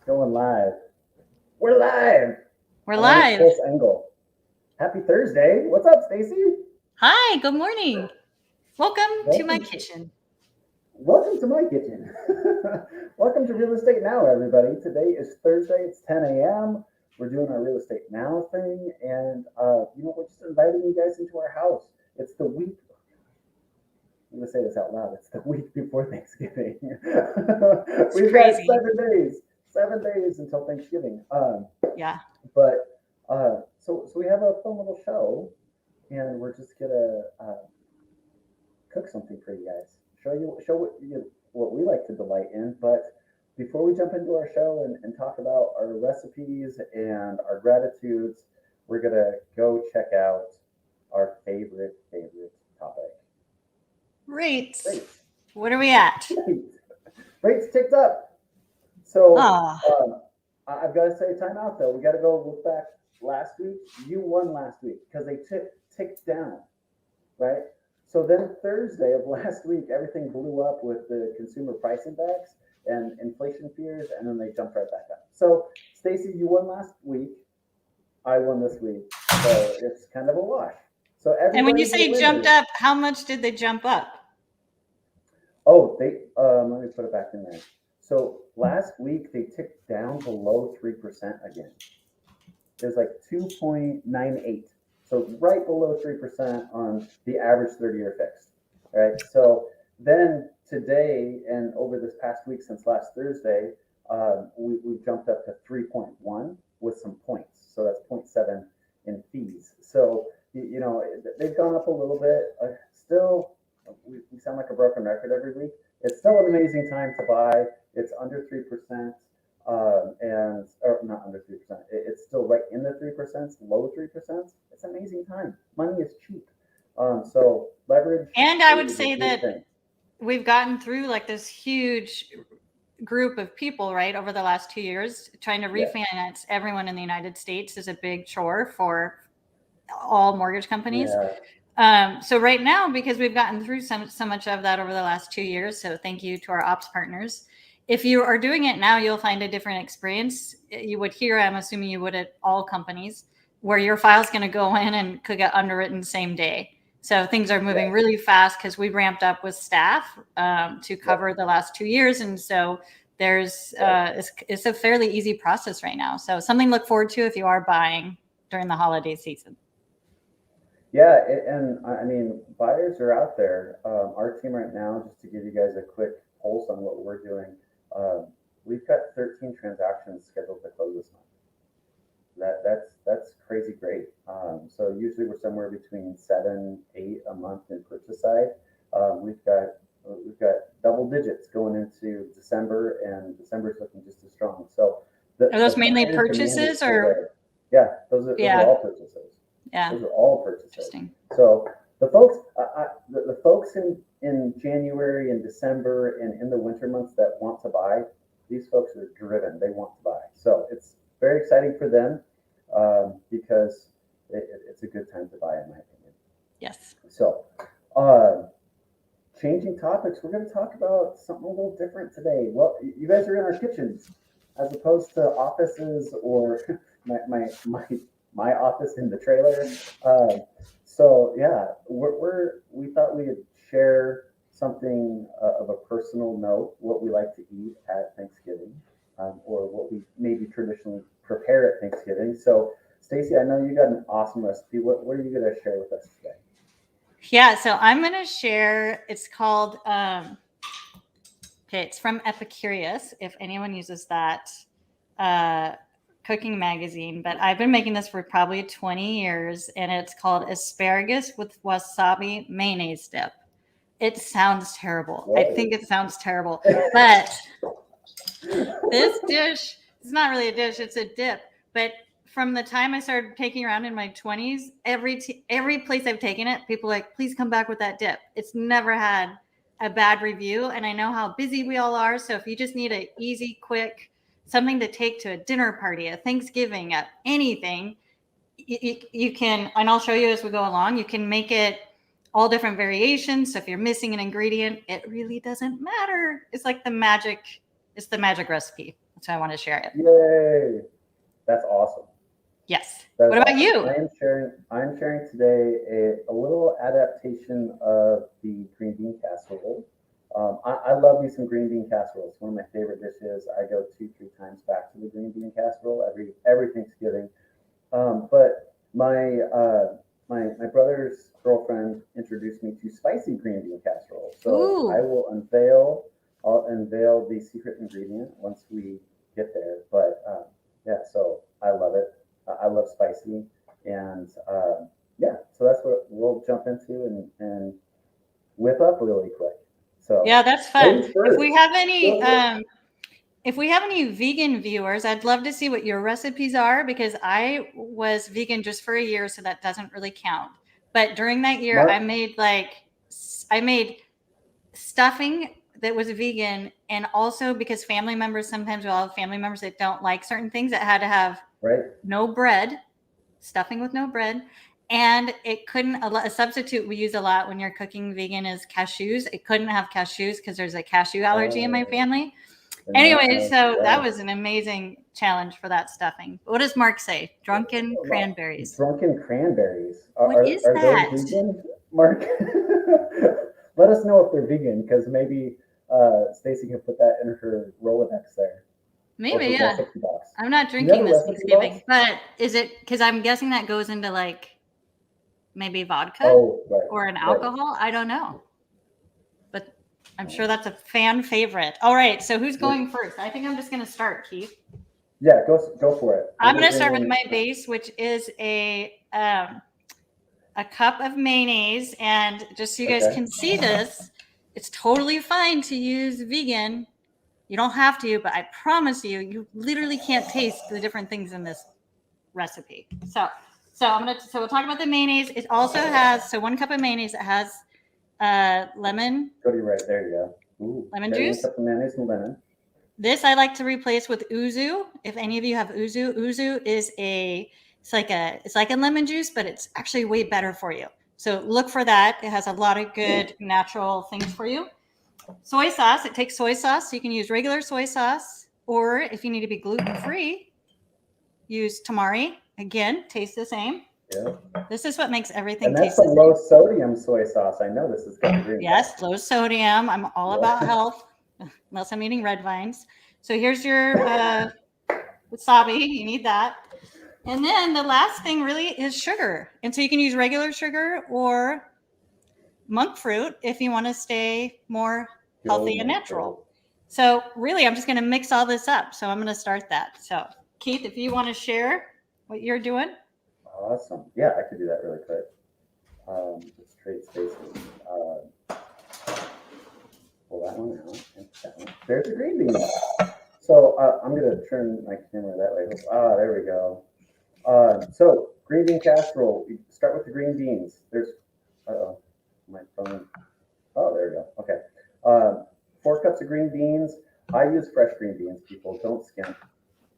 Going live. We're live. We're A nice live. close angle. Happy Thursday. What's up, Stacy? Hi, good morning. Welcome to my Welcome. kitchen. Welcome to my kitchen. Welcome to Real Estate Now, everybody. Today is Thursday. It's 10 a.m. We're doing our Real Estate Now thing, and we're just inviting you guys into our house. It's the week. I'm gonna say this out loud. It's the week before Thanksgiving. It's We've got crazy. 7 days. 7 days until Thanksgiving. Yeah. But we have a fun little show, and we're just gonna cook something for you guys. Show what we like to delight in. But before we jump into our show and talk about our recipes and our gratitudes, we're gonna go check out our favorite topic. Rates. Rates. What are we at? Rates ticked up. So Oh, I've got to say time out though. We got to go look back last week. You won last week because they ticked down, right? So then Thursday of last week, everything blew up with the consumer price index and inflation fears, and then they jumped right back up. So Stacy, you won last week. I won this week, so it's kind of a wash. So and when you everybody's a say jumped winner. up, how much did they jump up? Oh, they let me put it back in there. So last week they ticked down below 3% again. It was like 2.98. So right below 3% on the average 30-year fixed. All right. So then today and over this past week since last Thursday, we jumped up to 3.1 with some points. So that's zero point 0.7 in fees. So, they've gone up a little bit. Still, we sound like a broken record every week. It's still an amazing time to buy. It's under 3%, and or not under 3%. It's still right in the 3%, low 3%. It's an amazing time. Money is cheap, so leverage And I would is a say good that thing. we've gotten through like this huge group of people, right, over the last 2 years. Trying to Yes. refinance everyone in the United States is a big chore for all mortgage companies. Yeah. So right now, because we've gotten through so much of that over the last 2 years, so thank you to our ops partners. If you are doing it now, you'll find a different experience. You would here, I'm assuming you would at all companies, where your file's going to go in and could get underwritten same day. So things are moving Yes. really fast because we ramped up with staff to Yep. cover the last 2 years, and so Right. it's a fairly easy process right now. So something to look forward to if you are buying during the holiday season. Yeah, and I mean, buyers are out there. Our team right now, just to give you guys a quick pulse on what we're doing, um, we've got 13 transactions scheduled to close this month. That's crazy great. So usually we're somewhere between 7, 8 a month in purchase side. We've got double digits going into December, and December is looking just as strong. So Are the those mainly buyer demand is purchases still or there. Yeah, those are yeah, all purchases. yeah, Those are all purchases. interesting. So the folks in January and December and in the winter months that want to buy, these folks are driven. They want to buy. So it's very exciting for them, because it's a good time to buy, in my opinion. Yes. So, uh, changing topics, we're going to talk about something a little different today. Well, you guys are in our kitchens as opposed to offices or my office in the trailer. So yeah, we thought we'd share something of a personal note, what we like to eat at Thanksgiving, or what we maybe traditionally prepare at Thanksgiving. So Stacy, I know you got an awesome recipe. What are you going to share with us today? Yeah, so I'm going to share, it's called, okay, it's from Epicurious, if anyone uses that uh, cooking magazine, but I've been making this for probably 20 years, and it's called Asparagus with Wasabi Mayonnaise Dip. It sounds terrible. I think Whoa. it sounds terrible, but this dish is not really a dish, it's a dip. But from the time I started taking around in my 20s, every place I've taken it, people are like, please come back with that dip. It's never had a bad review. And I know how busy we all are. So if you just need an easy, quick, something to take to a dinner party, a Thanksgiving, a anything, you can, and I'll show you as we go along, you can make it all different variations. So if you're missing an ingredient, it really doesn't matter. It's the magic recipe. So I want to share it. Yay! That's awesome. Yes. That What is about awesome. you? I'm sharing today a little adaptation of the green bean casserole. I love me some green bean casserole. It's one of my favorite dishes. I go 2-3 times back to the green bean casserole every Thanksgiving. But my brother's girlfriend introduced me to spicy green bean casserole. So Ooh. I'll unveil the secret ingredient once we get there. But yeah, so I love it. I love spicy, and yeah, so that's what we'll jump into and whip up really quick. So Yeah, that's fun. ladies first. If we have any vegan viewers, I'd love to see what your recipes are because I was vegan just for a year, so that doesn't really count. But during that year, Mark, I made stuffing that was vegan, and also because family members sometimes will have family members that don't like certain things that had to have right? no bread, stuffing with no bread. And it couldn't, a substitute we use a lot when you're cooking vegan is cashews. It couldn't have cashews because there's a cashew allergy in my family. Anyway, so that was an amazing challenge for that stuffing. What does Mark say? Drunken cranberries. Drunken cranberries. What is that? Those vegan, Mark? Let us know if they're vegan, because maybe Stacy can put that in her Rolodex there. Maybe, yeah. I'm not Do you have drinking a this recipe Thanksgiving, box? but is it because I'm guessing that goes into like maybe vodka Oh, right. or an right. alcohol? I don't know. But I'm sure that's a fan favorite. All right, so who's going first? I think I'm just going to start, Keith. Yeah, go for it. I'm going to start with my base, which is a cup of mayonnaise. And just so you guys can see this, it's totally fine to use vegan. You don't have to, but I promise you, you literally can't taste the different things in this recipe. So we'll talk about the mayonnaise. It also has 1 cup of mayonnaise. It has lemon. Cody, right there you go. Ooh, lemon juice. 1 cup of mayonnaise and lemon. This I like to replace with uzu. If any of you have uzu is it's like a lemon juice, but it's actually way better for you. So look for that. It has a lot of good natural things for you. Soy sauce. It takes soy sauce. So you can use regular soy sauce, or if you need to be gluten-free, use tamari. Again, tastes the same. Yeah. This is what makes everything and that's taste a low sodium soy sauce. I know this is good. Yes, low sodium. I'm all about health, unless I'm eating red vines. So here's your wasabi. You need that. And then the last thing really is sugar. And so you can use regular sugar or monk fruit if you want to stay more healthy and natural. So really, I'm just going to mix all this up. So I'm going to start that. So Keith, if you want to share what you're doing. Awesome. Yeah, I could do that really quick. Let's trade spaces. Pull that one out. And that one. There's the green beans. So I'm going to turn my camera that way. There we go. So green bean casserole. We start with the green beans. There's, my phone. Oh, there we go. Okay. 4 cups of green beans. I use fresh green beans, people. Don't skimp.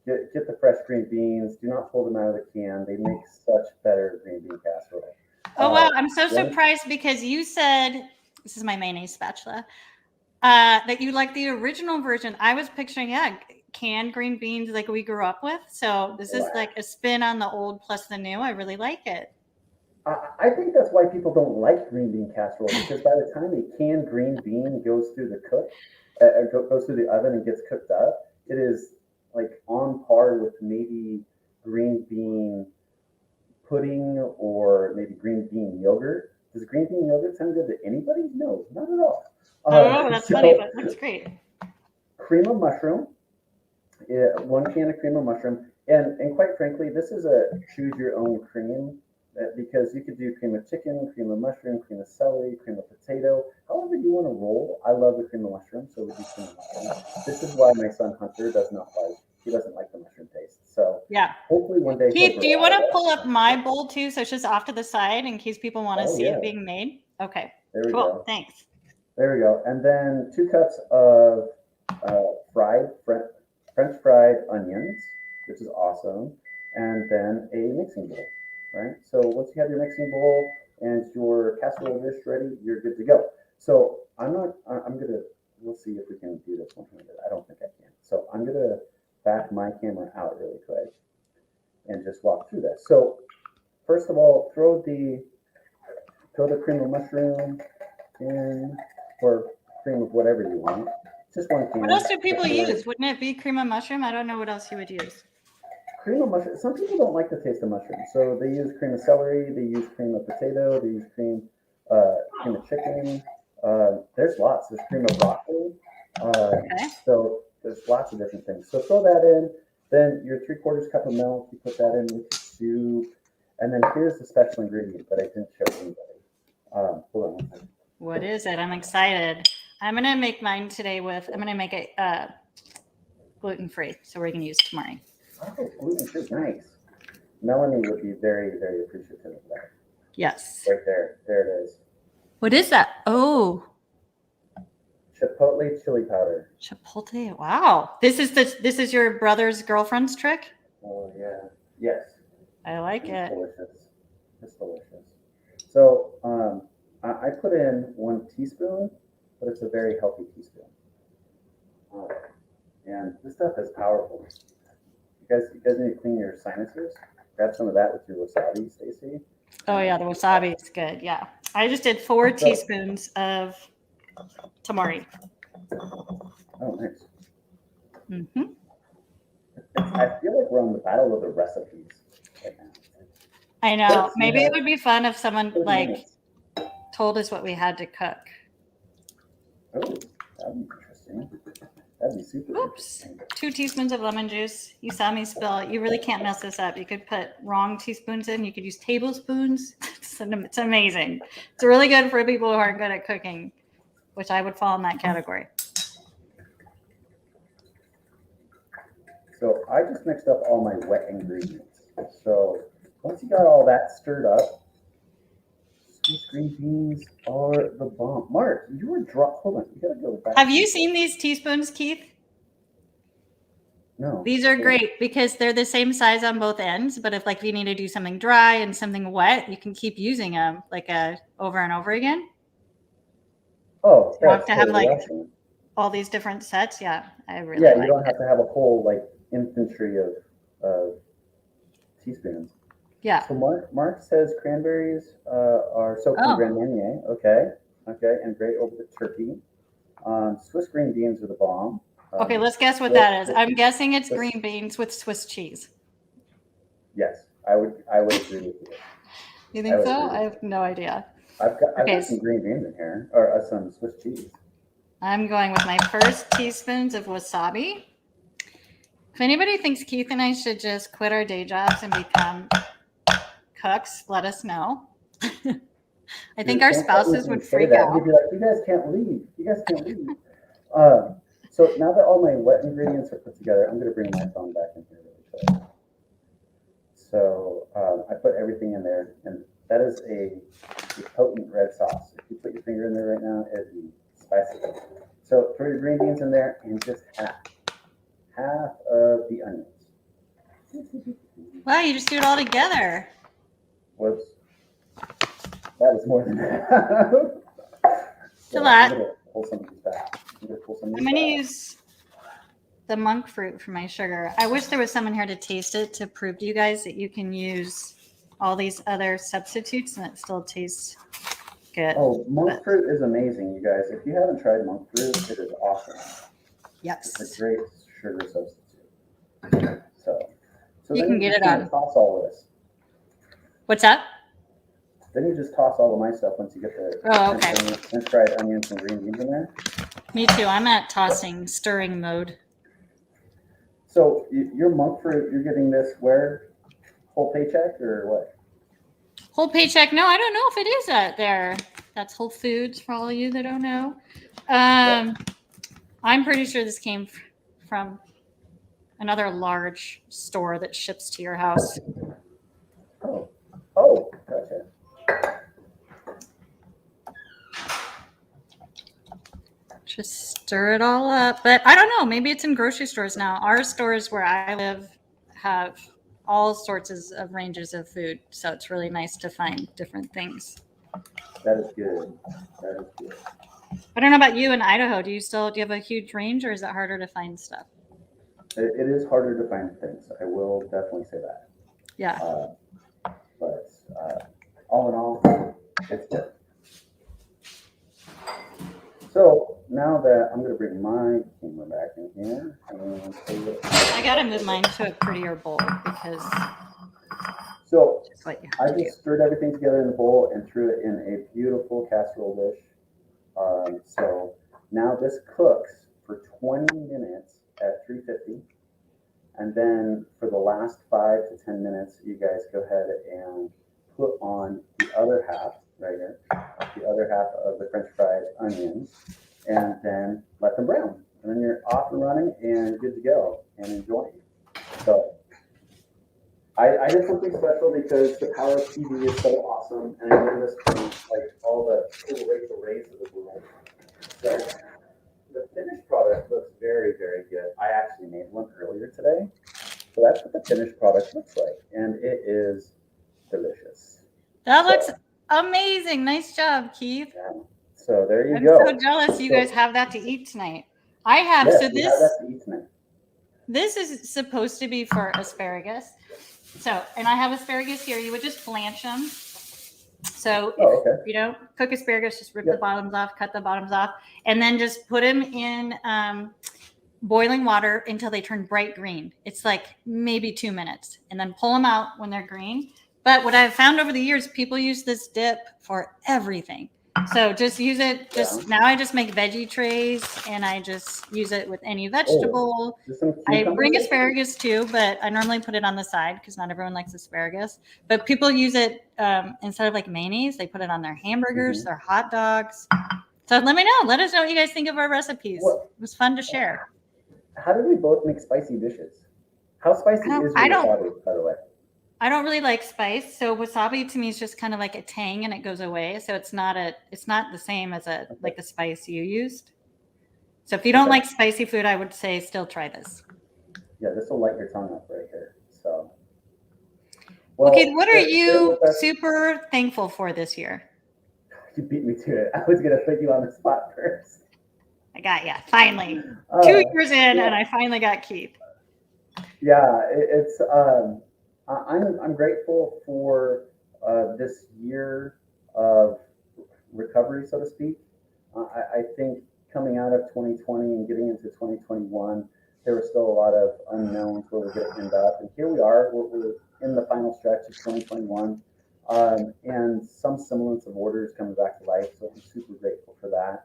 Get the fresh green beans. Do not pull them out of the can. They make such better green bean casserole. Oh, wow. I'm so surprised because you said, this is my mayonnaise spatula, that you like the original version. I was picturing, canned green beans like we grew up with. So this is like a spin on the old plus the new. I really like it. I think that's why people don't like green bean casserole, because by the time a canned green bean goes through goes through the oven and gets cooked up, it is like on par with maybe green bean pudding or maybe green bean yogurt. Does green bean yogurt sound good to anybody? No, not at all. Oh, that's funny, but that's great. Cream of mushroom. 1 can of cream of mushroom. And quite frankly, this is a choose your own cream, because you could do cream of chicken, cream of mushroom, cream of celery, cream of potato, however you want to roll. I love the cream of mushroom, so we do cream of mushroom. This is why my son Hunter doesn't like the mushroom taste. So yeah, hopefully one day. Keith, do you want to pull up my bowl too, so it's just off to the side in case people want to see it being made? Okay, there we go. Thanks. There we go. And then 2 cups of French fried onions, which is awesome, and then a mixing bowl. Right. So once you have your mixing bowl and your casserole dish ready, you're good to go. So we'll see if we can do this 100. I don't think I can. So I'm gonna back my camera out really quick and just walk through this. So first of all, throw the cream of mushroom in, or cream of whatever you want. Just one can. What else do people use? Wouldn't it be cream of mushroom? I don't know what else you would use. Cream of mushroom. Some people don't like the taste of mushroom, so they use cream of celery. They use cream of potato. They use cream of chicken. There's lots. There's cream of broccoli. Okay. So there's lots of different things. So throw that in. Then your 3/4 cup of milk. You put that in with your soup. And then here's the special ingredient that I didn't show anybody. Hold on one second. What is it? I'm excited. I'm going to make mine today with, I'm going to make it gluten-free, so we're going to use tamari. Oh, gluten-free, nice. Melanie would be very, very appreciative of that. Yes. Right there. There it is. What is that? Oh. Chipotle chili powder. Chipotle. Wow. This is your brother's girlfriend's trick? Oh, yeah. Yes. I like It's it. delicious. It's delicious. So I put in 1 teaspoon, but it's a very healthy teaspoon. And this stuff is powerful. You guys need to clean your sinuses. Grab some of that with your wasabi, Stacy. Oh yeah, the wasabi is good. Yeah. I just did 4 teaspoons of tamari. Oh, nice. Mm-hmm. I feel like we're on the battle of the recipes right now. I know. Maybe it would be fun if someone told us what we had to cook. Oh, that'd be interesting. That'd be super interesting. 2 teaspoons of lemon juice. You saw me spill it. You really can't mess this up. You could put wrong teaspoons in. You could use tablespoons. It's amazing. It's really good for people who aren't good at cooking, which I would fall in that category. So I just mixed up all my wet ingredients. So once you got all that stirred up, Swiss green beans are the bomb. Mark, you were dropped. Hold on, you gotta go back. Have you seen these teaspoons, Keith? No. These are great because they're the same size on both ends. But if you need to do something dry and something wet, you can keep using them over and over again. Oh, you have to have awesome. all these different sets. Yeah, I really. Yeah, you don't have to have a whole infantry of teaspoons. Yeah. So Mark says cranberries are soaked in Grand Marnier. Okay, and great over the turkey. Swiss green beans are the bomb. Okay, let's guess what that is. I'm guessing it's green beans with Swiss cheese. Yes, I would agree with you. You think so? I have no idea. I've got some green beans in here, or some Swiss cheese. I'm going with my first teaspoons of wasabi. If anybody thinks Keith and I should just quit our day jobs and become cooks, let us know. I think our spouses would freak out. We'd be like, you guys can't leave. You guys can't leave. So now that all my wet ingredients are put together, I'm going to bring my phone back in here really quick. So I put everything in there, and that is a potent red sauce. If you put your finger in there right now, it'd be spicy. So throw your green beans in there and just half of the onions. Wow, you just do it all together. Whoops. That was more than half. It's a lot. I'm going to pull some of these back. I'm going to use the monk fruit for my sugar. I wish there was someone here to taste it to prove to you guys that you can use all these other substitutes and it still tastes good. Oh, monk fruit is amazing, you guys. If you haven't tried monk fruit, it is awesome. Yes. It's a great sugar substitute. So you can get it on. Toss all this. What's that? Then you just toss all of my stuff once you get the French fried onions and green beans in there. Me too. I'm at stirring mode. So your monk fruit, you're getting this where? Whole paycheck or what? Whole paycheck? No, I don't know if it is out there. That's Whole Foods for all of you that don't know. I'm pretty sure this came from another large store that ships to your house. Oh, gotcha. Just stir it all up. But I don't know. Maybe it's in grocery stores now. Our stores where I live have all sorts of ranges of food. So it's really nice to find different things. That is good. I don't know about you in Idaho. Do you have a huge range or is it harder to find stuff? It is harder to find things. I will definitely say that. Yeah. But all in all, it's good. So now that I'm going to bring my camera back in here and show you. I gotta move mine to a prettier bowl because So it's what you I have to do. just stirred everything together in the bowl and threw it in a beautiful casserole dish. So now this cooks for 20 minutes at 350. And then for the last 5 to 10 minutes, you guys go ahead and put on the other half right here, the other half of the French fried onions, and then let them brown. And then you're off and running and good to go and enjoying. So I did something special because the power of TV is so awesome, and I learned this from like all the cool Rachel Rays of the world. So the finished product looks very, very good. I actually made one earlier today. So that's what the finished product looks like, and it is delicious. That looks amazing. Nice job, Keith. Yeah. So there you I'm go. so jealous you guys have that to eat tonight. I have. Yes, So we have that to eat tonight. this is supposed to be for asparagus. So, and I have asparagus here. You would just blanch them. So if you don't cook asparagus, just rip the bottoms off, cut the bottoms off, and then just put them in boiling water until they turn bright green. It's like maybe 2 minutes, and then pull them out when they're green. But what I've found over the years, people use this dip for everything. So just use it. Now I just make veggie trays, and I just use it with any vegetable. I bring asparagus too, but I normally put it on the side because not everyone likes asparagus. But people use it instead of like mayonnaise, they put it on their hamburgers, their hot dogs. So let me know. Let us know what you guys think of our recipes. It was fun to share. How do we both make spicy dishes? How spicy is your wasabi, by the way? I don't really like spice, so wasabi to me is just kind of like a tang, and it goes away. So it's not the same as like the spice you used. So if you don't like spicy food, I would say still try this. Yeah, this will light your tongue up right here. So, okay, what are you super thankful for this year? You beat me to it. I was gonna put you on the spot first. I got you finally. 2 years in, and I finally got Keith. Yeah, it's. I'm grateful for this year of recovery, so to speak. I think coming out of 2020 and getting into 2021, there were still a lot of unknowns where we're going to end up, and here we are. We're in the final stretch of 2021, and some semblance of orders coming back to life. So I'm super grateful for that.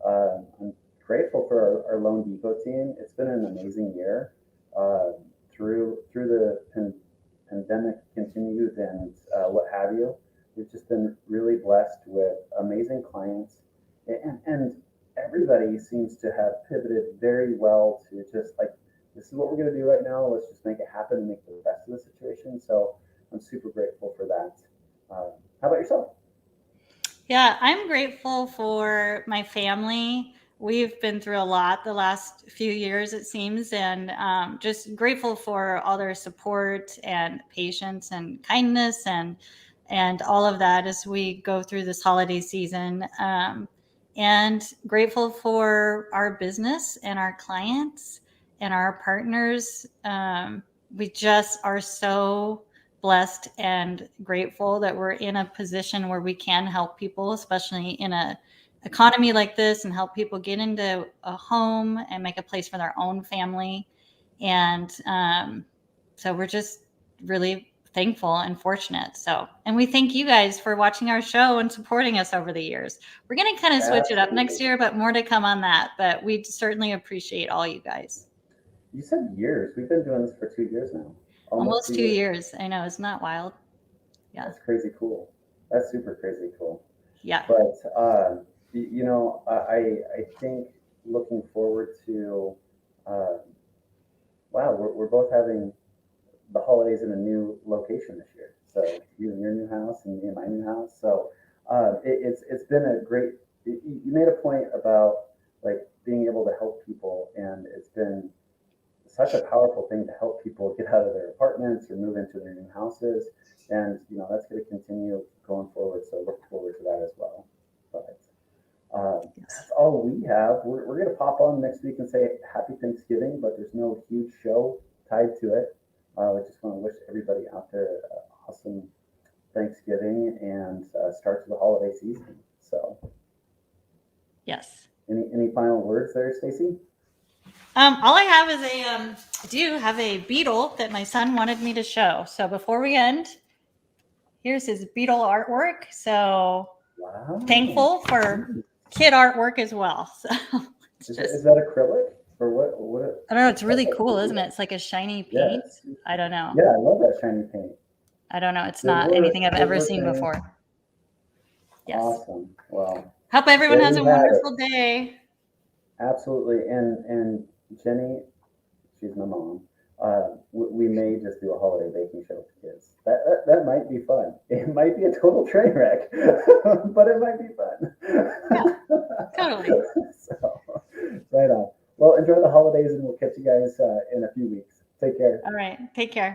I'm grateful for our Loan Depot team. It's been an amazing year. Through the pandemic continued and what have you. We've just been really blessed with amazing clients, and everybody seems to have pivoted very well to just like, this is what we're going to do right now. Let's just make it happen and make the best of the situation. So I'm super grateful for that. How about yourself? Yeah, I'm grateful for my family. We've been through a lot the last few years, it seems, and just grateful for all their support and patience and kindness and all of that as we go through this holiday season. And grateful for our business and our clients and our partners. We just are so blessed and grateful that we're in a position where we can help people, especially in a economy like this, and help people get into a home and make a place for their own family. And so we're just really thankful and fortunate. So, and we thank you guys for watching our show and supporting us over the years. We're going to kind of switch it up next year, but more to come on that. But we certainly appreciate all you guys. You said years. We've been doing this for 2 years now. Almost 2 years. I know. Isn't that wild? Yeah. That's crazy cool. That's super crazy cool. Yeah. But, I think looking forward to, wow, we're both having the holidays in a new location this year. So you in your new house and me in my new house. So it's been a great, you made a point about like being able to help people, and it's been such a powerful thing to help people get out of their apartments or move into their new houses. And, that's going to continue going forward. So look forward to that as well. But That's all we have. We're going to pop on next week and say Happy Thanksgiving, but there's no huge show tied to it. I just want to wish everybody out there awesome Thanksgiving and start to the holiday season. So, Yes. any final words there, Stacy? All I have is I do have a beetle that my son wanted me to show. So before we end, here's his beetle artwork. So Wow. thankful for kid artwork as well. So Is that acrylic or what? I don't know. It's really cool, isn't it? It's like a shiny paint. Yeah, I don't know. yeah, I love that shiny paint. I don't know. It's not anything I've ever seen paint. before. Yes. Awesome. Well, Hope everyone has a wonderful day. Absolutely. And Jenny, she's my mom. We may just do a holiday baking show with kids. That might be fun. It might be a total train wreck, but it might be fun. Yeah, totally. So, right on. Well, enjoy the holidays, and we'll catch you guys in a few weeks. Take care. All right. Take care.